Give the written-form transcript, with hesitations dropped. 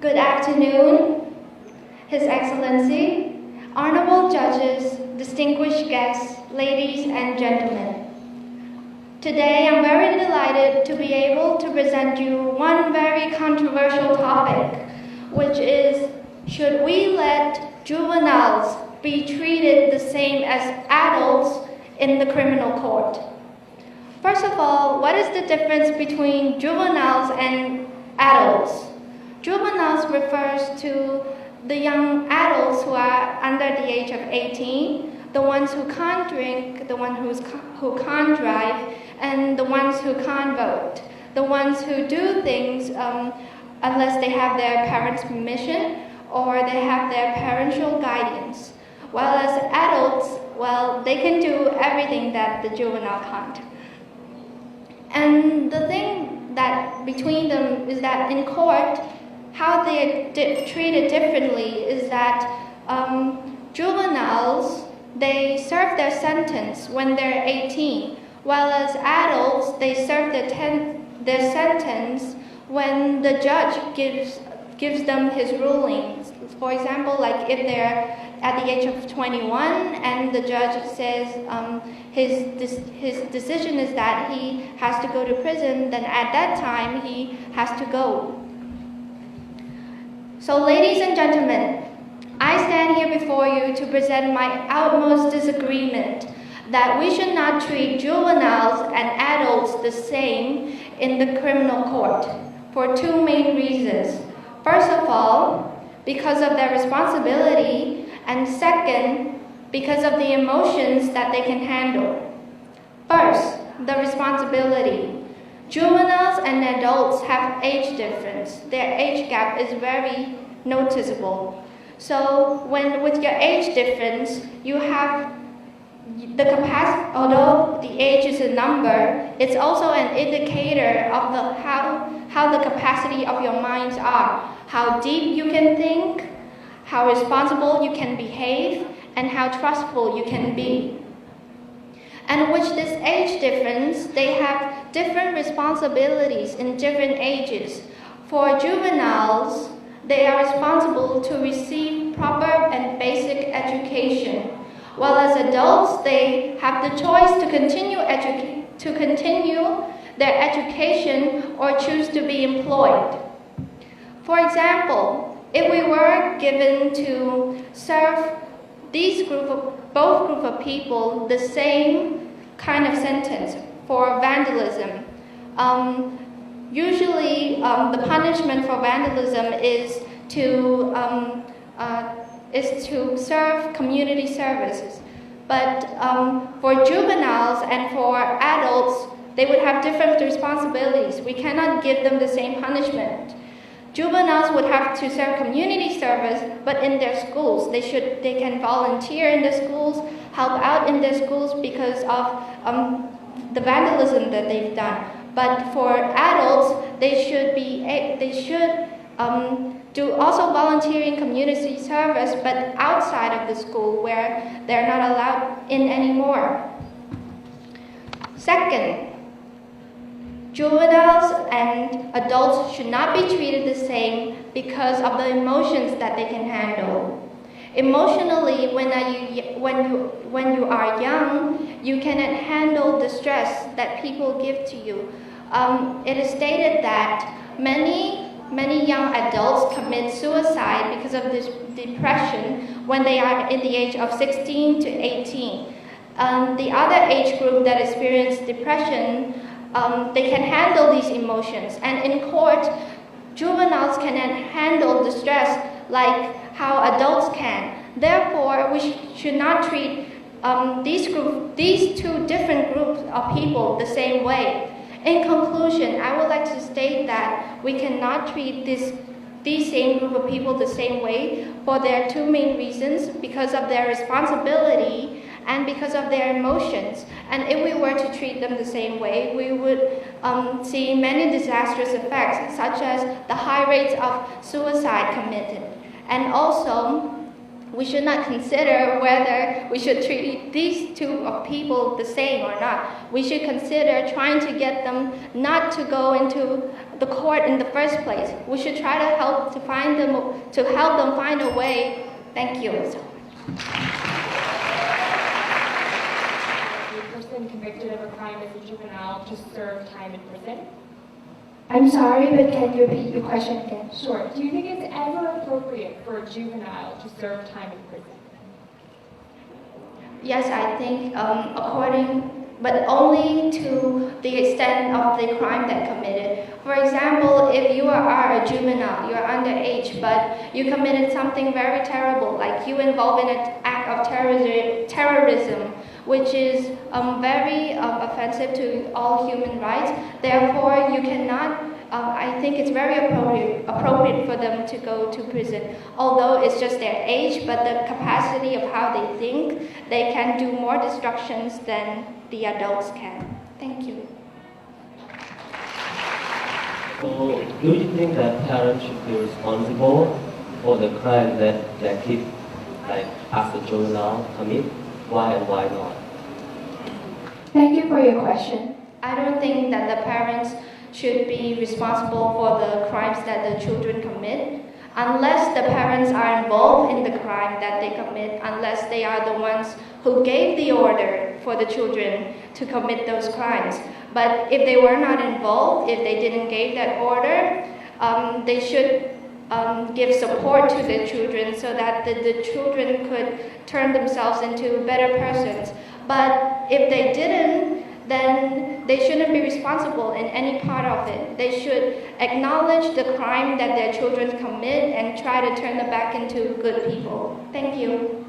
Good afternoon, His Excellency, honorable judges, distinguished guests, ladies and gentlemen. Today I'm very delighted to be able to present you one very controversial topic, which is, should we let juveniles be treated the same as adults in the criminal court? First of all, what is the difference between juveniles and adults? Juveniles refers to the young adults who are under the age of 18, the ones who can't drink, the ones who can't drive, and the ones who can't vote, the ones who do things unless they have their parents' permission or they have their parental guidance. While as adults, well, they can do everything that the juvenile can't. And the thing that between them is that in court, how they are treated differently is that juveniles, they serve their sentence when they're 18, while as adults, they serve their sentence when the judge gives them his rulings. For example, like if they're at the age of 21 and the judge says his decision is that he has to go to prison, then at that time he has to go. So ladies and gentlemen, I stand here before you to present my utmost disagreement that we should not treat juveniles and adults the same in the criminal court for two main reasons. First of all, because of their responsibility, and second, because of the emotions that they can handle. First, the responsibility. Juveniles and adults have age difference. Their age gap is very noticeable. So with your age difference, you have the capacity, although the age is a number, it's also an indicator of how the capacity of your minds are, how deep you can think, how responsible you can behave, and how trustful you can be. And with this age difference, they have different responsibilities in different ages. For juveniles, they are responsible to receive proper and basic education, while as adults, they have the choice to continue their education or choose to be employed. For example, if we were given to serve both group of people the same kind of sentence for vandalism, usually the punishment for vandalism is to serve community services. But for juveniles and for adults, they would have different responsibilities. We cannot give them the same punishment. Juveniles would have to serve community service, but in their schools. They can volunteer in their schools, help out in their schools because of the vandalism that they've done. But for adults, they should do also volunteering community service, but outside of the school where they're not allowed in anymore. Second, juveniles and adults should not be treated the same because of the emotions that they can handle. Emotionally, when you are young, you cannot handle the stress that people give to you. It is stated that many young adults commit suicide because of this depression when they are in the age of 16 to 18. The other age group that experience depression, they can handle these emotions. And in court, juveniles cannot handle the stress like how adults can. Therefore, we should not treat these two different groups of people the same way. In conclusion, I would like to state that we cannot treat these same group of people the same way for their two main reasons, because of their responsibility and because of their emotions. And if we were to treat them the same way, we would see many disastrous effects, such as the high rates of suicide committed. And also, we should not consider whether we should treat these two people the same or not. We should consider trying to get them not to go into the court in the first place. We should try to help them find a way. Thank you. A person convicted of a crime as a juvenile to serve time in prison? I'm sorry, but can you repeat your question again? Sure. Do you think it's ever appropriate for a juvenile to serve time in prison? Yes, I think but only to the extent of the crime that committed. For example, if you are a juvenile, you are underage, but you committed something very terrible, like you involved in an act of terrorism, which is very offensive to all human rights. Therefore, you cannot. I think it's very appropriate for them to go to prison. Although it's just their age, but the capacity of how they think, they can do more destructions than the adults can. Thank you. So, do you think that parents should be responsible for the crime that their kid, like as a juvenile, commit? Why and why not? Thank you for your question. I don't think that the parents should be responsible for the crimes that the children commit, unless the parents are involved in the crime that they commit, unless they are the ones who gave the order for the children to commit those crimes. But if they were not involved, if they didn't give that order, they should give support to the children so that the children could turn themselves into better persons. But if they didn't, then they shouldn't be responsible in any part of it. They should acknowledge the crime that their children commit and try to turn them back into good people. Thank you.